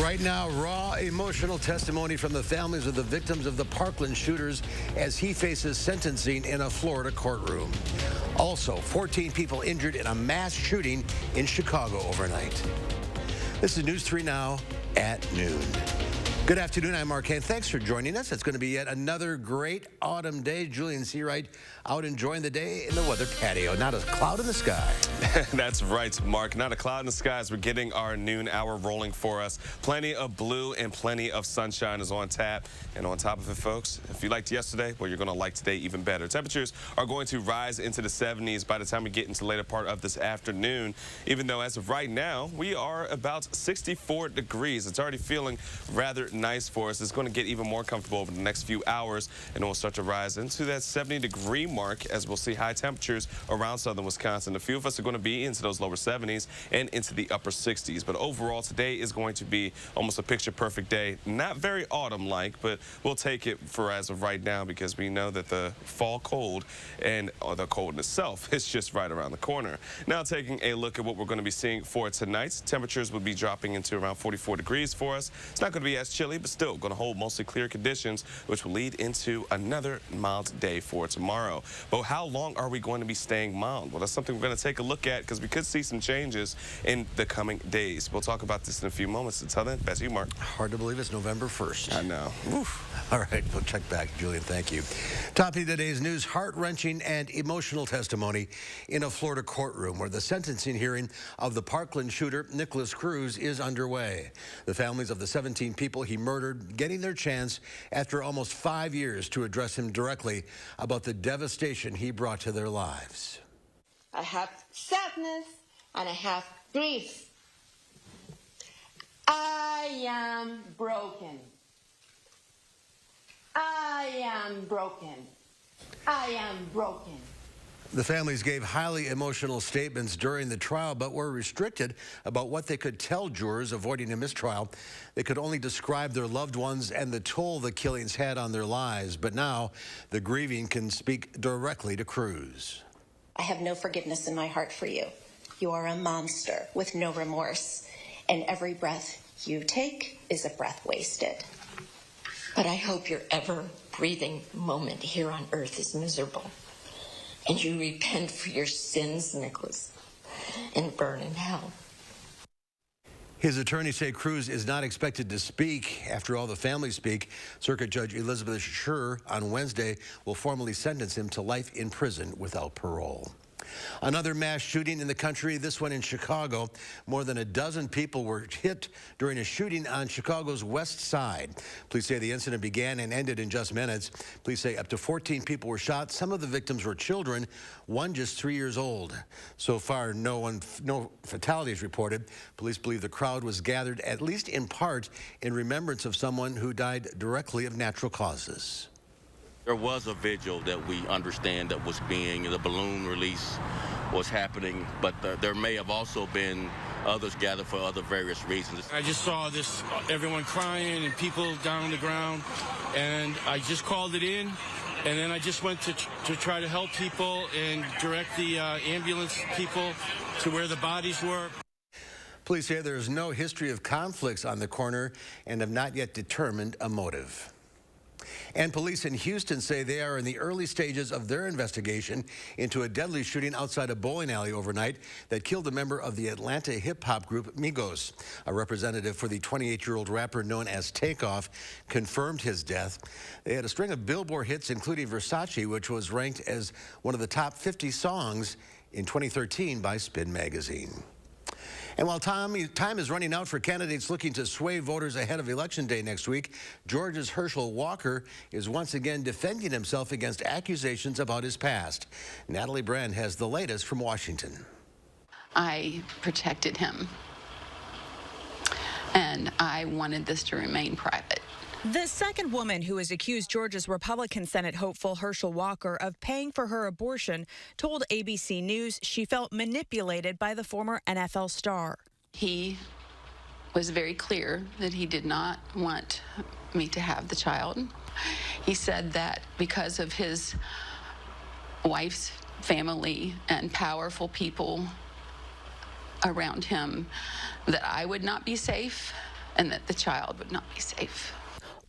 Right now, raw emotional testimony from the families of the victims of the Parkland shooters as he faces sentencing in a Florida courtroom. Also, 14 people injured in a mass shooting in Chicago overnight. This is News 3 Now at noon. Good afternoon, I'm Mark Kane. Thanks for joining us. It's going to be yet another great autumn day. Julian Seawright out enjoying the day in the weather patio. Not a cloud in the sky. That's right, Mark. Not a cloud in the sky as we're getting our noon hour rolling for us. Plenty of blue and plenty of sunshine is on tap. And on top of it, folks, if you liked yesterday, well, you're going to like today even better. Temperatures are going to rise into the 70s by the time we get into the later part of this afternoon, even though as of right now, we are about 64 degrees. It's already feeling rather nice for us. It's going to get even more comfortable over the next few hours, and it will start to rise into that 70-degree mark as we'll see high temperatures around southern Wisconsin. A few of us are going to be into those lower 70s and into the upper 60s. But overall, today is going to be almost a picture-perfect day. Not very autumn-like, but we'll take it for as of right now because we know that the fall cold and the cold in itself is just right around the corner. Now, taking a look at what we're going to be seeing for tonight, temperatures will be dropping into around 44 degrees for us. It's not going to be as chilly, but still going to hold mostly clear conditions, which will lead into another mild day for tomorrow. But how long are we going to be staying mild? Well, that's something we're going to take a look at because we could see some changes in the coming days. We'll talk about this in a few moments. Until then, back to you, Mark. Hard to believe it's November 1st. I know. Oof. All right, we'll check back. Julian, thank you. Topping today's news, heart-wrenching and emotional testimony in a Florida courtroom where the sentencing hearing of the Parkland shooter, Nicholas Cruz, is underway. The families of the 17 people he murdered getting their chance after almost 5 years to address him directly about the devastation he brought to their lives. I have sadness and I have grief. I am broken. I am broken. I am broken. The families gave highly emotional statements during the trial, but were restricted about what they could tell jurors, avoiding a mistrial. They could only describe their loved ones and the toll the killings had on their lives. But now, the grieving can speak directly to Cruz. I have no forgiveness in my heart for you. You are a monster with no remorse, and every breath you take is a breath wasted. But I hope your ever-breathing moment here on earth is miserable, and you repent for your sins, Nicholas, and burn in hell. His attorneys say Cruz is not expected to speak. After all, the families speak. Circuit Judge Elizabeth Schur on Wednesday will formally sentence him to life in prison without parole. Another mass shooting in the country, this one in Chicago. More than a dozen people were hit during a shooting on Chicago's west side. Police say the incident began and ended in just minutes. Police say up to 14 people were shot. Some of the victims were children, one just 3 years old. So far, no fatalities reported. Police believe the crowd was gathered, at least in part, in remembrance of someone who died directly of natural causes. There was a vigil that we understand that was the balloon release was happening, but there may have also been others gathered for other various reasons. I just saw everyone crying and people down on the ground, and I just called it in, and then I just went to try to help people and direct the ambulance people to where the bodies were. Police say there is no history of conflicts on the corner and have not yet determined a motive. And police in Houston say they are in the early stages of their investigation into a deadly shooting outside a bowling alley overnight that killed a member of the Atlanta hip-hop group Migos. A representative for the 28-year-old rapper known as Takeoff confirmed his death. They had a string of Billboard hits, including Versace, which was ranked as one of the top 50 songs in 2013 by Spin magazine. And while time is running out for candidates looking to sway voters ahead of Election Day next week, Georgia's Herschel Walker is once again defending himself against accusations about his past. Natalie Brand has the latest from Washington. I protected him, and I wanted this to remain private. The second woman who has accused Georgia's Republican Senate hopeful Herschel Walker of paying for her abortion told ABC News she felt manipulated by the former NFL star. He was very clear that he did not want me to have the child. He said that because of his wife's family and powerful people around him, that I would not be safe and that the child would not be safe.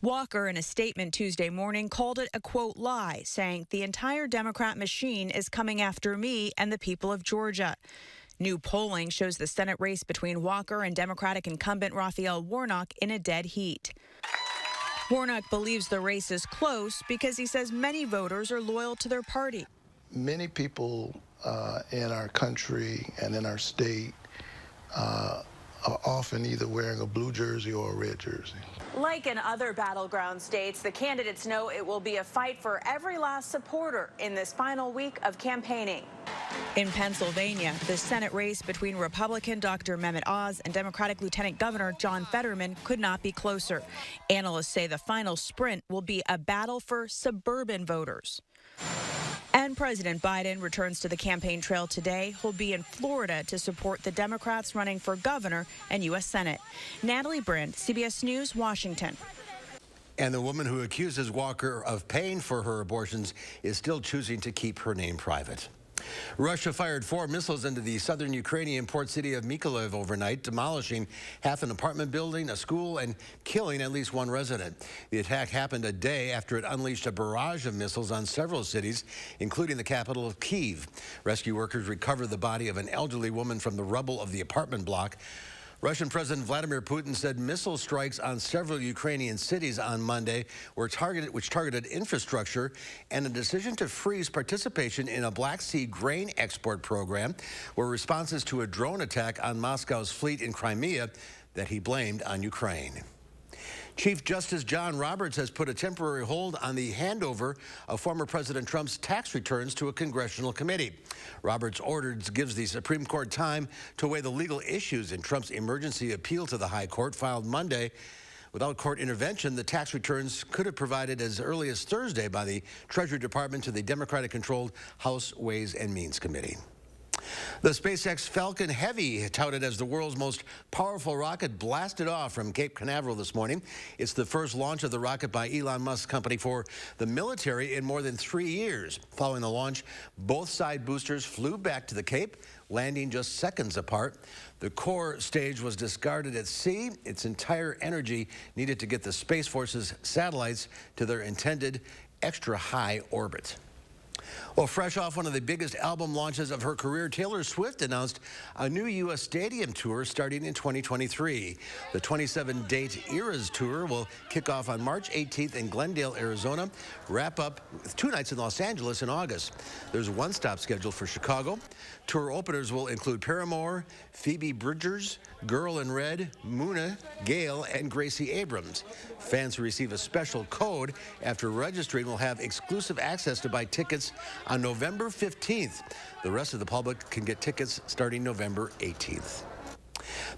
Walker, in a statement Tuesday morning, called it a, quote, lie, saying the entire Democrat machine is coming after me and the people of Georgia. New polling shows the Senate race between Walker and Democratic incumbent Raphael Warnock in a dead heat. Warnock believes the race is close because he says many voters are loyal to their party. Many people in our country and in our state are often either wearing a blue jersey or a red jersey. Like in other battleground states, the candidates know it will be a fight for every last supporter in this final week of campaigning. In Pennsylvania, the Senate race between Republican Dr. Mehmet Oz and Democratic Lieutenant Governor John Fetterman could not be closer. Analysts say the final sprint will be a battle for suburban voters. And President Biden returns to the campaign trail today. He'll be in Florida to support the Democrats running for governor and U.S. Senate. Natalie Brand, CBS News, Washington. And the woman who accuses Walker of paying for her abortions is still choosing to keep her name private. Russia fired 4 missiles into the southern Ukrainian port city of Mykolaiv overnight, demolishing half an apartment building, a school, and killing at least 1 resident. The attack happened a day after it unleashed a barrage of missiles on several cities, including the capital of Kyiv. Rescue workers recovered the body of an elderly woman from the rubble of the apartment block. Russian President Vladimir Putin said missile strikes on several Ukrainian cities on Monday which targeted infrastructure, and a decision to freeze participation in a Black Sea grain export program were responses to a drone attack on Moscow's fleet in Crimea that he blamed on Ukraine. Chief Justice John Roberts has put a temporary hold on the handover of former President Trump's tax returns to a congressional committee. Roberts' orders gives the Supreme Court time to weigh the legal issues in Trump's emergency appeal to the High Court filed Monday. Without court intervention, the tax returns could have provided as early as Thursday by the Treasury Department to the Democratic-controlled House Ways and Means Committee. The SpaceX Falcon Heavy, touted as the world's most powerful rocket, blasted off from Cape Canaveral this morning. It's the first launch of the rocket by Elon Musk's company for the military in more than 3 years. Following the launch, both side boosters flew back to the Cape, landing just seconds apart. The core stage was discarded at sea. Its entire energy needed to get the Space Force's satellites to their intended extra-high orbit. Well, fresh off one of the biggest album launches of her career, Taylor Swift announced a new U.S. stadium tour starting in 2023. The 27-date Eras Tour will kick off on March 18th in Glendale, Arizona, wrap up with 2 nights in Los Angeles in August. There's 1 stop scheduled for Chicago. Tour openers will include Paramore, Phoebe Bridgers, Girl in Red, Muna, Gail, and Gracie Abrams. Fans who receive a special code after registering will have exclusive access to buy tickets on November 15th. The rest of the public can get tickets starting November 18th.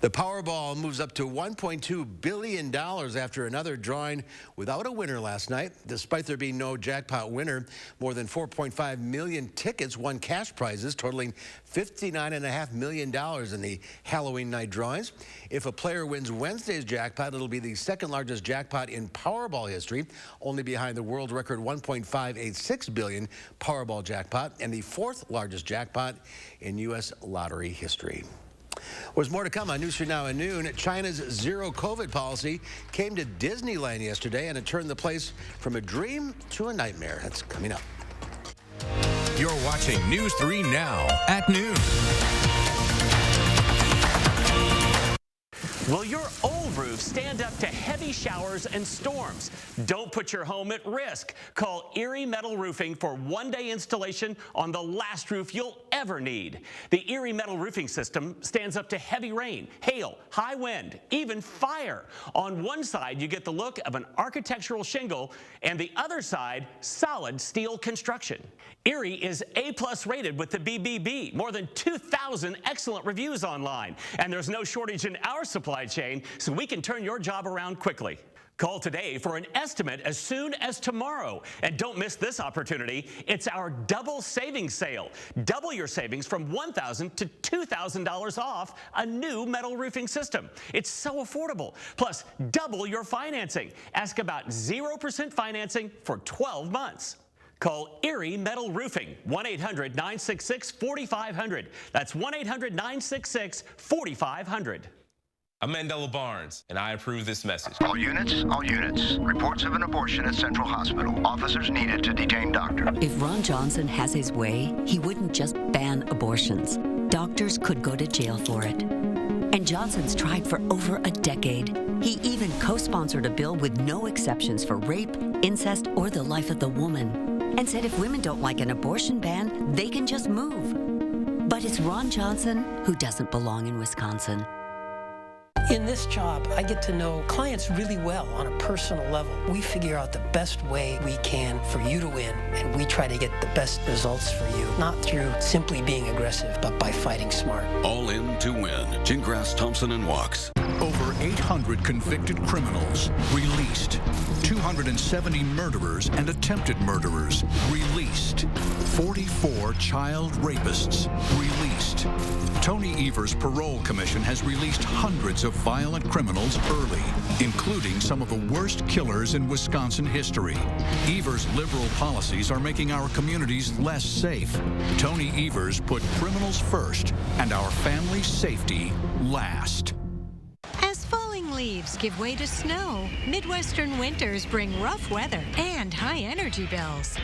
The Powerball moves up to $1.2 billion after another drawing without a winner last night. Despite there being no jackpot winner, more than 4.5 million tickets won cash prizes totaling $59.5 million in the Halloween night drawings. If a player wins Wednesday's jackpot, it'll be the second largest jackpot in Powerball history, only behind the world record $1.586 billion Powerball jackpot and the 4th largest jackpot in U.S. lottery history. There's more to come on News 3 Now at noon. China's zero COVID policy came to Disneyland yesterday, and it turned the place from a dream to a nightmare. That's coming up. You're watching News 3 Now at noon. Will your old roof stand up to heavy showers and storms? Don't put your home at risk. Call Erie Metal Roofing for 1-day installation on the last roof you'll ever need. The Erie Metal Roofing system stands up to heavy rain, hail, high wind, even fire. On one side, you get the look of an architectural shingle, and the other side, solid steel construction. Erie is A+ rated with the BBB, more than 2,000 excellent reviews online, and there's no shortage in our supply chain, so we can turn your job around quickly. Call today for an estimate as soon as tomorrow. And don't miss this opportunity. It's our double savings sale. Double your savings from $1,000 to $2,000 off a new metal roofing system. It's so affordable. Plus, double your financing. Ask about 0% financing for 12 months. Call Erie Metal Roofing, 1-800-966-4500. That's 1-800-966-4500. I'm Mandela Barnes, and I approve this message. All units, all units. Reports of an abortion at Central Hospital. Officers needed to detain doctor. If Ron Johnson has his way, he wouldn't just ban abortions. Doctors could go to jail for it. And Johnson's tried for over a decade. He even co-sponsored a bill with no exceptions for rape, incest, or the life of the woman, and said if women don't like an abortion ban, they can just move. But it's Ron Johnson who doesn't belong in Wisconsin. In this job, I get to know clients really well on a personal level. We figure out the best way we can for you to win, and we try to get the best results for you, not through simply being aggressive, but by fighting smart. All in to win. Gingras, Thompson, and Walks. Over 800 convicted criminals released. 270 murderers and attempted murderers released. 44 child rapists released. Tony Evers' parole commission has released hundreds of violent criminals early, including some of the worst killers in Wisconsin history. Evers' liberal policies are making our communities less safe. Tony Evers put criminals first and our family's safety last. As falling leaves give way to snow, Midwestern winters bring rough weather and high energy bills.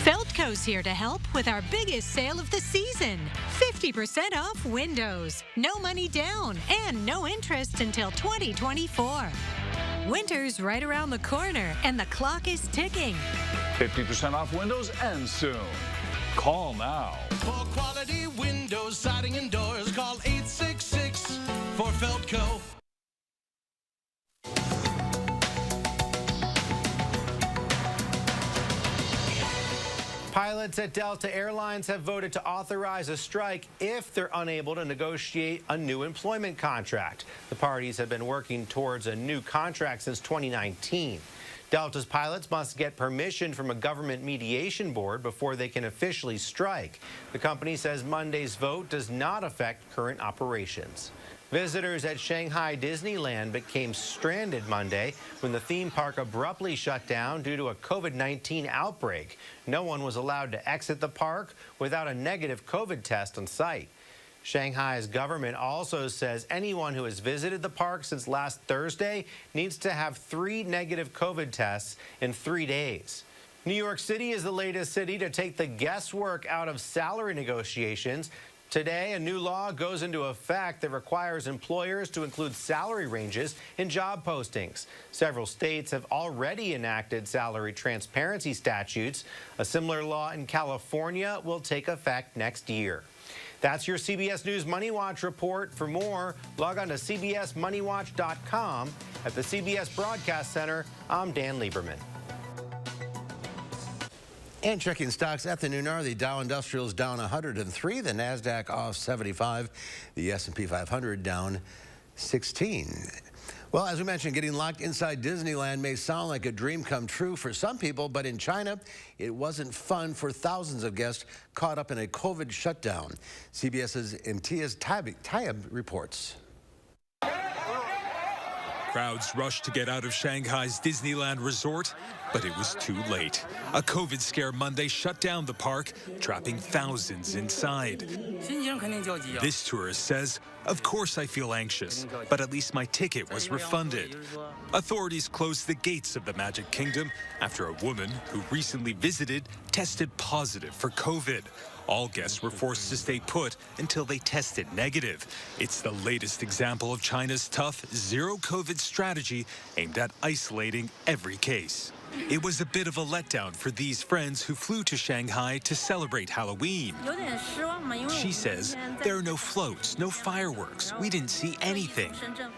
Feldco's here to help with our biggest sale of the season. 50% off windows, no money down, and no interest until 2024. Winter's right around the corner, and the clock is ticking. 50% off windows and soon. Call now. For quality windows, siding, and doors, call 866 for Feldco. Pilots at Delta Airlines have voted to authorize a strike if they're unable to negotiate a new employment contract. The parties have been working towards a new contract since 2019. Delta's pilots must get permission from a government mediation board before they can officially strike. The company says Monday's vote does not affect current operations. Visitors at Shanghai Disneyland became stranded Monday when the theme park abruptly shut down due to a COVID-19 outbreak. No one was allowed to exit the park without a negative COVID test on site. Shanghai's government also says anyone who has visited the park since last Thursday needs to have 3 negative COVID tests in 3 days. New York City is the latest city to take the guesswork out of salary negotiations. Today, a new law goes into effect that requires employers to include salary ranges in job postings. Several states have already enacted salary transparency statutes. A similar law in California will take effect next year. That's your CBS News Money Watch report. For more, log on to cbsmoneywatch.com. At the CBS Broadcast Center, I'm Dan Lieberman. And checking stocks at the noon hour, the Dow Industrials down 103, the NASDAQ off 75, the S&P 500 down 16. Well, as we mentioned, getting locked inside Disneyland may sound like a dream come true for some people, but in China, it wasn't fun for thousands of guests caught up in a COVID shutdown. CBS's Imtiaz Tayyab reports. Crowds rushed to get out of Shanghai's Disneyland resort, but it was too late. A COVID scare Monday shut down the park, trapping thousands inside. This tourist says, "Of course I feel anxious, but at least my ticket was refunded." Authorities closed the gates of the Magic Kingdom after a woman who recently visited tested positive for COVID. All guests were forced to stay put until they tested negative. It's the latest example of China's tough zero-COVID strategy aimed at isolating every case. It was a bit of a letdown for these friends who flew to Shanghai to celebrate Halloween. She says, "There are no floats, no fireworks. We didn't see anything."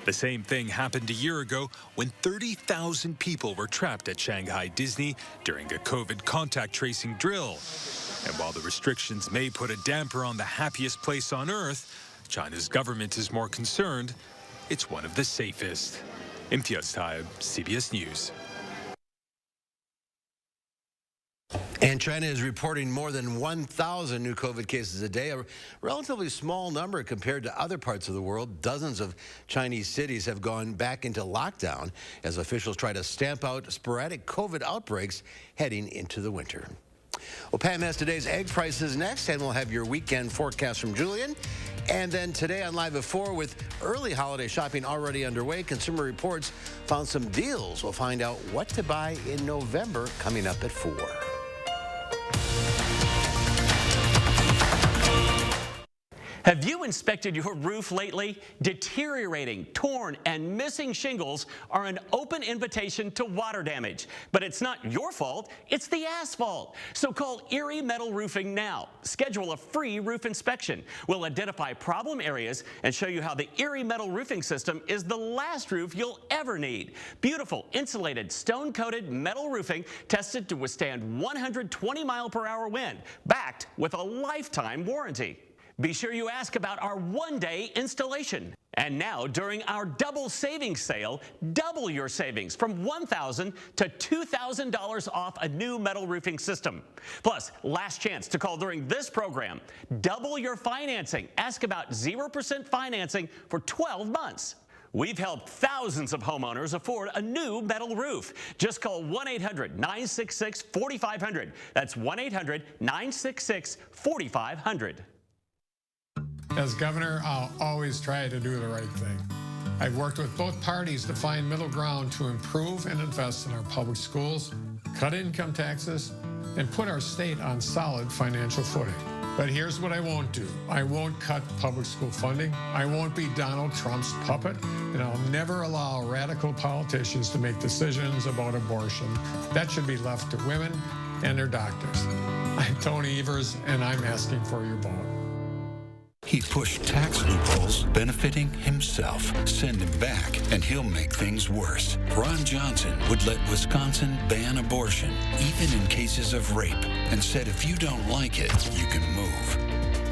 The same thing happened a year ago when 30,000 people were trapped at Shanghai Disney during a COVID contact tracing drill. And while the restrictions may put a damper on the happiest place on earth, China's government is more concerned it's one of the safest. Imtiaz Tayyab, CBS News. And China is reporting more than 1,000 new COVID cases a day, a relatively small number compared to other parts of the world. Dozens of Chinese cities have gone back into lockdown as officials try to stamp out sporadic COVID outbreaks heading into the winter. Well, Pam has today's egg prices next, and we'll have your weekend forecast from Julian. And then today on Live at 4, with early holiday shopping already underway, Consumer Reports found some deals. We'll find out what to buy in November coming up at 4. Have you inspected your roof lately? Deteriorating, torn, and missing shingles are an open invitation to water damage. But it's not your fault, it's the asphalt. So call Erie Metal Roofing now. Schedule a free roof inspection. We'll identify problem areas and show you how the Erie Metal Roofing system is the last roof you'll ever need. Beautiful, insulated, stone-coated metal roofing tested to withstand 120-mile-per-hour wind, backed with a lifetime warranty. Be sure you ask about our one-day installation. And now, during our double savings sale, double your savings from $1,000 to $2,000 off a new metal roofing system. Plus, last chance to call during this program. Double your financing. Ask about 0% financing for 12 months. We've helped thousands of homeowners afford a new metal roof. Just call 1-800-966-4500. That's 1-800-966-4500. As governor, I'll always try to do the right thing. I've worked with both parties to find middle ground to improve and invest in our public schools, cut income taxes, and put our state on solid financial footing. But here's what I won't do. I won't cut public school funding. I won't be Donald Trump's puppet, and I'll never allow radical politicians to make decisions about abortion. That should be left to women and their doctors. I'm Tony Evers, and I'm asking for your vote. He pushed tax loopholes benefiting himself. Send him back, and he'll make things worse. Ron Johnson would let Wisconsin ban abortion, even in cases of rape, and said if you don't like it, you can move.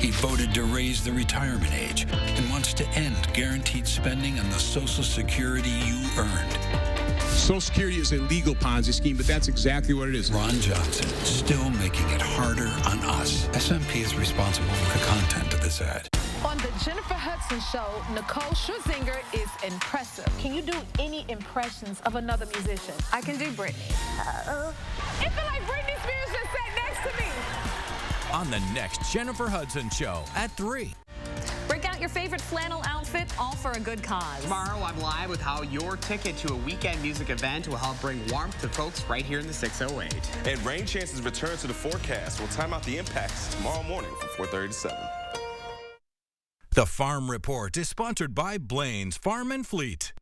He voted to raise the retirement age and wants to end guaranteed spending on the Social Security you earned. Social Security is a legal Ponzi scheme, but that's exactly what it is. Ron Johnson, still making it harder on us. SMP is responsible for the content of this ad. On the Jennifer Hudson Show, Nicole Scherzinger is impressive. Can you do any impressions of another musician? I can do Britney. It feel like Britney Spears just sat next to me. On the next Jennifer Hudson Show at 3. Break out your favorite flannel outfit, all for a good cause. Tomorrow, I'm live with how your ticket to a weekend music event will help bring warmth to folks right here in the 608. And rain chances return to the forecast. We'll time out the impacts tomorrow morning from 4:30 to 7. The Farm Report is sponsored by Blaine's Farm and Fleet.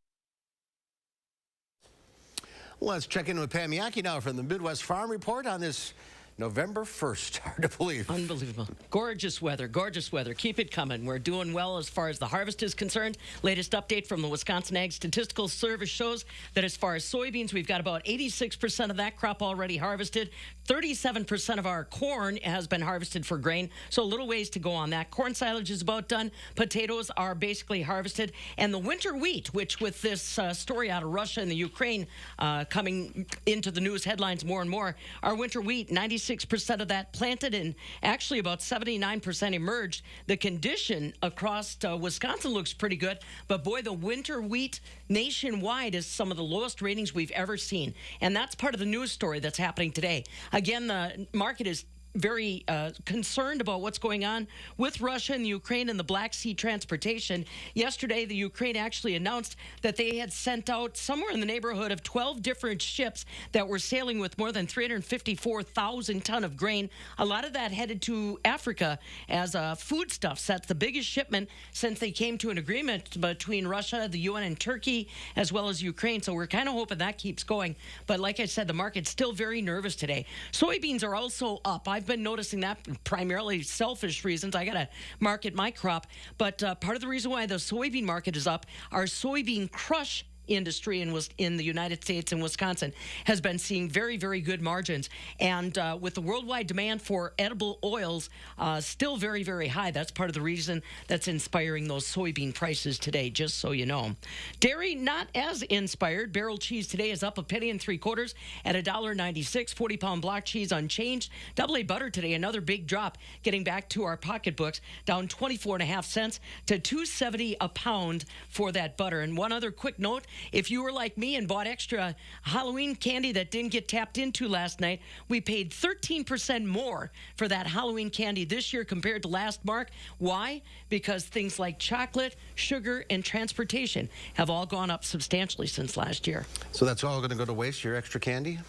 Let's check in with Pam Yankee now from the Midwest Farm Report on this November 1st. Hard to believe. Unbelievable. Gorgeous weather, gorgeous weather. Keep it coming. We're doing well as far as the harvest is concerned. Latest update from the Wisconsin Ag Statistical Service shows that as far as soybeans, we've got about 86% of that crop already harvested. 37% of our corn has been harvested for grain, so a little ways to go on that. Corn silage is about done. Potatoes are basically harvested. And the winter wheat, which with this story out of Russia and the Ukraine coming into the news headlines more and more, our winter wheat, 96% of that planted and actually about 79% emerged. The condition across Wisconsin looks pretty good, but boy, the winter wheat nationwide is some of the lowest ratings we've ever seen. And that's part of the news story that's happening today. Again, the market is very concerned about what's going on with Russia and the Ukraine and the Black Sea transportation. Yesterday, the Ukraine actually announced that they had sent out somewhere in the neighborhood of 12 different ships that were sailing with more than 354,000 ton of grain. A lot of that headed to Africa as foodstuffs. That's the biggest shipment since they came to an agreement between Russia, the UN, and Turkey, as well as Ukraine. So we're kind of hoping that keeps going. But like I said, the market's still very nervous today. Soybeans are also up. I've been noticing that primarily selfish reasons. I got to market my crop. But part of the reason why the soybean market is up, our soybean crush industry in the United States and Wisconsin has been seeing very, very good margins. And with the worldwide demand for edible oils still very, very high, that's part of the reason that's inspiring those soybean prices today, just so you know. Dairy, not as inspired. Barrel cheese today is up a penny and 3/4 at $1.96. 40-pound block cheese unchanged. AA butter today, another big drop, getting back to our pocketbooks, down 24.5 cents to $2.70 a pound for that butter. And one other quick note, If you were like me and bought extra Halloween candy that didn't get tapped into last night, we paid 13% more for that Halloween candy this year compared to last Mark. Why? Because things like chocolate, sugar, and transportation have all gone up substantially since last year. So that's all going to go to waste, your extra candy?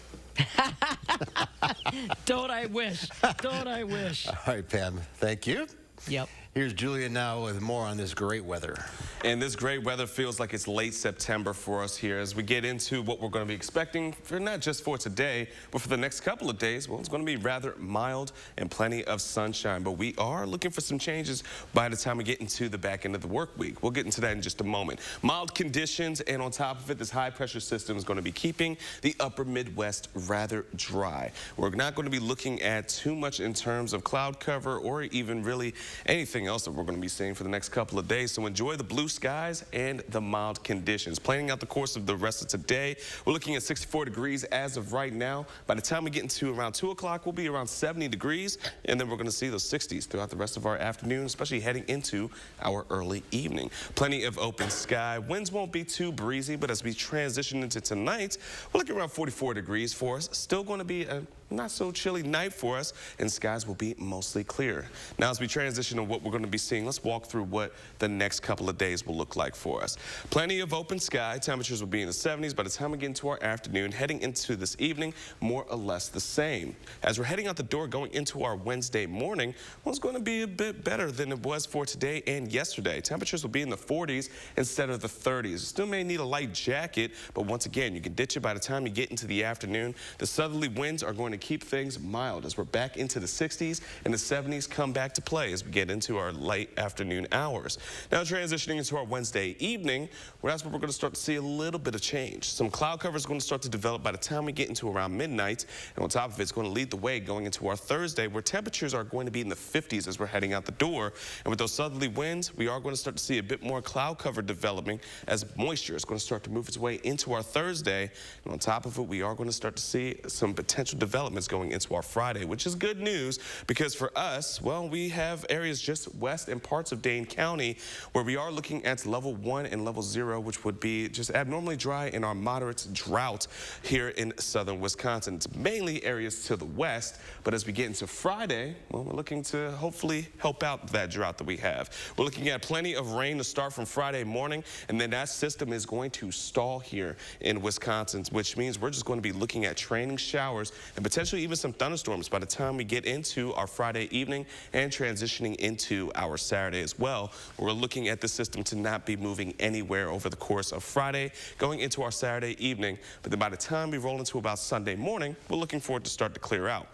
Don't I wish? Don't I wish? All right, Pam. Thank you. Yep. Here's Julia now with more on this great weather. And this great weather feels like it's late September for us here as we get into what we're going to be expecting for not just for today, but for the next couple of days. Well, it's going to be rather mild and plenty of sunshine, but we are looking for some changes by the time we get into the back end of the work week. We'll get into that in just a moment. Mild conditions, and on top of it, this high pressure system is going to be keeping the upper Midwest rather dry. We're not going to be looking at too much in terms of cloud cover or even really anything else that we're going to be seeing for the next couple of days. So enjoy the blue skies and the mild conditions. Planning out the course of the rest of today, we're looking at 64 degrees as of right now. By the time we get into around 2 o'clock, we'll be around 70 degrees, and then we're going to see those 60s throughout the rest of our afternoon, especially heading into our early evening. Plenty of open sky. Winds won't be too breezy, but as we transition into tonight, we're looking around 44 degrees for us. Still going to be a not so chilly night for us, and skies will be mostly clear. Now, as we transition to what we're going to be seeing, let's walk through what the next couple of days will look like for us. Plenty of open sky. Temperatures will be in the 70s by the time we get into our afternoon. Heading into this evening, more or less the same. As we're heading out the door going into our Wednesday morning, well, it's going to be a bit better than it was for today and yesterday. Temperatures will be in the 40s instead of the 30s. You still may need a light jacket, but once again, you can ditch it by the time you get into the afternoon. The southerly winds are going to keep things mild as we're back into the 60s, and the 70s come back to play as we get into our late afternoon hours. Now, transitioning into our Wednesday evening, that's where we're going to start to see a little bit of change. Some cloud cover is going to start to develop by the time we get into around midnight, and on top of it, it's going to lead the way going into our Thursday, where temperatures are going to be in the 50s as we're heading out the door. And with those southerly winds, we are going to start to see a bit more cloud cover developing as moisture is going to start to move its way into our Thursday. And on top of it, we are going to start to see some potential developments going into our Friday, which is good news because for us, well, we have areas just west and parts of Dane County where we are looking at level 1 and level 0, which would be just abnormally dry in our moderate drought here in southern Wisconsin. It's mainly areas to the west, but as we get into Friday, well, we're looking to hopefully help out that drought that we have. We're looking at plenty of rain to start from Friday morning, and then that system is going to stall here in Wisconsin, which means we're just going to be looking at training showers and potentially even some thunderstorms by the time we get into our Friday evening and transitioning into our Saturday as well. We're looking at the system to not be moving anywhere over the course of Friday going into our Saturday evening, but then by the time we roll into about Sunday morning, we're looking for it to start to clear out,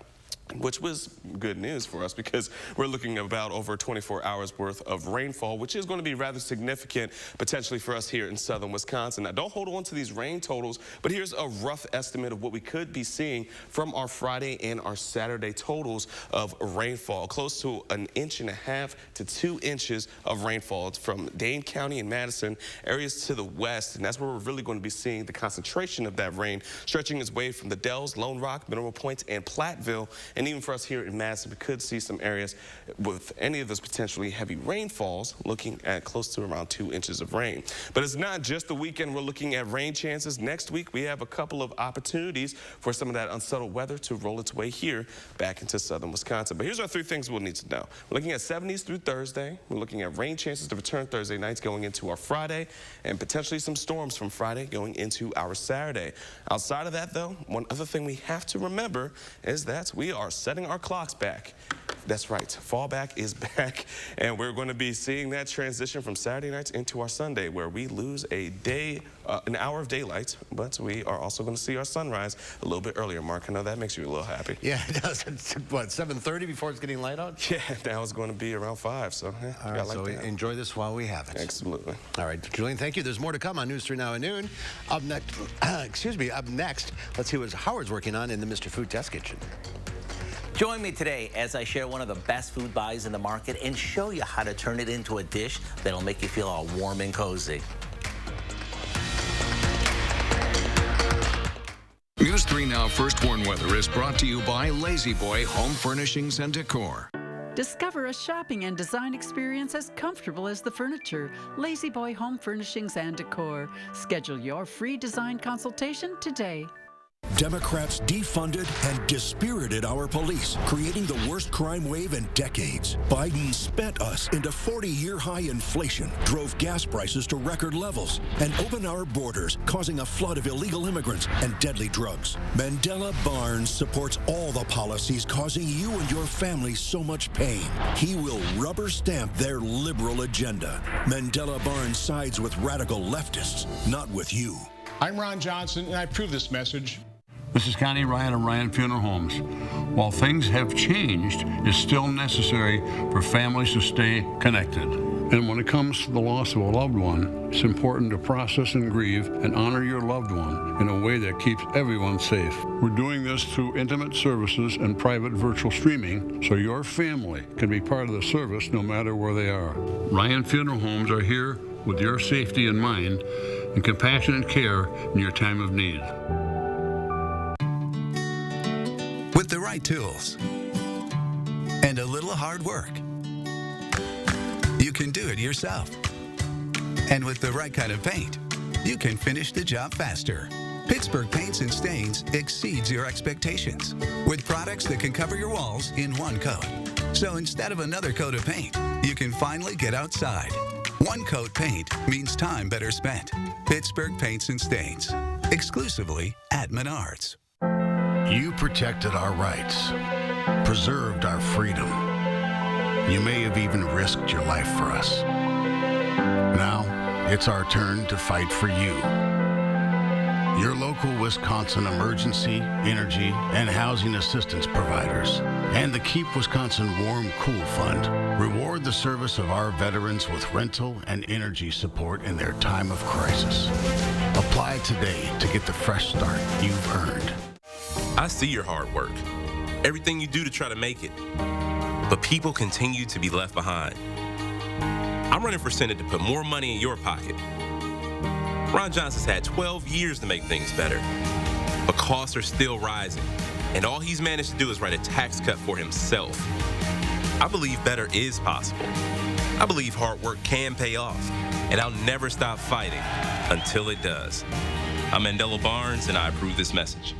which was good news for us because we're looking at about over 24 hours worth of rainfall, which is going to be rather significant potentially for us here in southern Wisconsin. Now, don't hold on to these rain totals, but here's a rough estimate of what we could be seeing from our Friday and our Saturday totals of rainfall. Close to 1.5 inches to 2 inches of rainfall from Dane County and Madison, areas to the west, and that's where we're really going to be seeing the concentration of that rain stretching its way from the Dells, Lone Rock, Mineral Point, and Platteville. And even for us here in Madison, we could see some areas with any of those potentially heavy rainfalls looking at close to around 2 inches of rain. But it's not just the weekend we're looking at rain chances. Next week, we have a couple of opportunities for some of that unsettled weather to roll its way here back into southern Wisconsin. But here's our 3 things we'll need to know. We're looking at 70s through Thursday. We're looking at rain chances to return Thursday nights going into our Friday, and potentially some storms from Friday going into our Saturday. Outside of that, though, one other thing we have to remember is that we are setting our clocks back. That's right, fall back is back, and we're going to be seeing that transition from Saturday nights into our Sunday, where we lose a day, an hour of daylight, but we are also going to see our sunrise a little bit earlier. Mark, I know that makes you a little happy. Yeah, it does. It's, what, 7:30 before it's getting light out? Yeah, now it's going to be around 5, so yeah, all right, so enjoy this while we have it. Absolutely. All right, Julian, thank you. There's more to come on News 3 Now at noon. Up next, up next, let's see what Howard's working on in the Mr. Food Test Kitchen. Join me today as I share one of the best food buys in the market and show you how to turn it into a dish that'll make you feel all warm and cozy. News 3 Now First Warn Weather is brought to you by Lazy Boy Home Furnishings and Decor. Discover a shopping and design experience as comfortable as the furniture. Lazy Boy Home Furnishings and Decor. Schedule your free design consultation today. Democrats defunded and dispirited our police, creating the worst crime wave in decades. Biden spent us into 40-year high inflation, drove gas prices to record levels, and opened our borders, causing a flood of illegal immigrants and deadly drugs. Mandela Barnes supports all the policies causing you and your family so much pain. He will rubber stamp their liberal agenda. Mandela Barnes sides with radical leftists, not with you. I'm Ron Johnson, and I approve this message. This is Connie Ryan of Ryan Funeral Homes. While things have changed, it's still necessary for families to stay connected. And when it comes to the loss of a loved one, it's important to process and grieve and honor your loved one in a way that keeps everyone safe. We're doing this through intimate services and private virtual streaming so your family can be part of the service no matter where they are. Ryan Funeral Homes are here with your safety in mind and compassionate care in your time of need. With the right tools and a little hard work, you can do it yourself. And with the right kind of paint, you can finish the job faster. Pittsburgh Paints and Stains exceeds your expectations with products that can cover your walls in one coat. So instead of another coat of paint, you can finally get outside. One coat paint means time better spent. Pittsburgh Paints and Stains, exclusively at Menards. You protected our rights, preserved our freedom. You may have even risked your life for us. Now, it's our turn to fight for you. Your local Wisconsin emergency, energy, and housing assistance providers, and the Keep Wisconsin Warm Cool Fund reward the service of our veterans with rental and energy support in their time of crisis. Apply today to get the fresh start you've earned. I see your hard work, everything you do to try to make it, but people continue to be left behind. I'm running for Senate to put more money in your pocket. Ron Johnson's had 12 years to make things better, but costs are still rising, and all he's managed to do is write a tax cut for himself. I believe better is possible. I believe hard work can pay off, and I'll never stop fighting until it does. I'm Mandela Barnes, and I approve this message.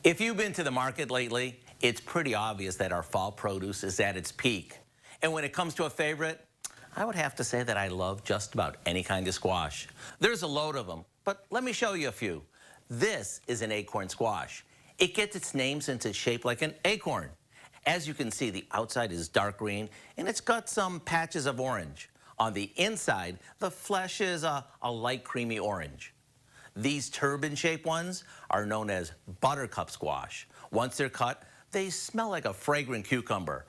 If you've been to the market lately, it's pretty obvious that our fall produce is at its peak. And when it comes to a favorite, I would have to say that I love just about any kind of squash. There's a load of them, but let me show you a few. This is an acorn squash. It gets its name since it's shaped like an acorn. As you can see, the outside is dark green, and it's got some patches of orange. On the inside, the flesh is a light creamy orange. These turban-shaped ones are known as buttercup squash. Once they're cut, they smell like a fragrant cucumber.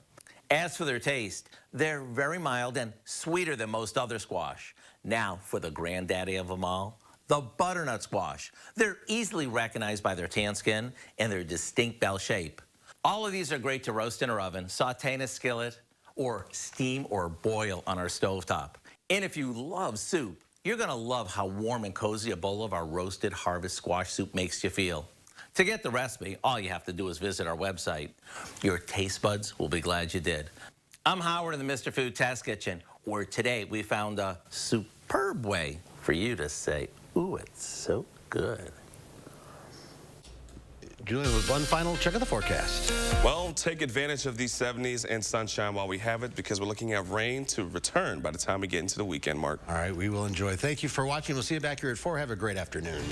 As for their taste, they're very mild and sweeter than most other squash. Now, for the granddaddy of them all, the butternut squash. They're easily recognized by their tan skin and their distinct bell shape. All of these are great to roast in our oven, saute in a skillet, or steam or boil on our stovetop. And if you love soup, you're gonna love how warm and cozy a bowl of our roasted harvest squash soup makes you feel. To get the recipe, all you have to do is visit our website. Your taste buds will be glad you did. I'm Howard in the Mr. Food Test Kitchen, where today we found a superb way for you to say, ooh, it's so good. Julian, with one final check of the forecast. Well, take advantage of these 70s and sunshine while we have it, because we're looking at rain to return by the time we get into the weekend, Mark. All right, we will enjoy. Thank you for watching. We'll see you back here at 4. Have a great afternoon.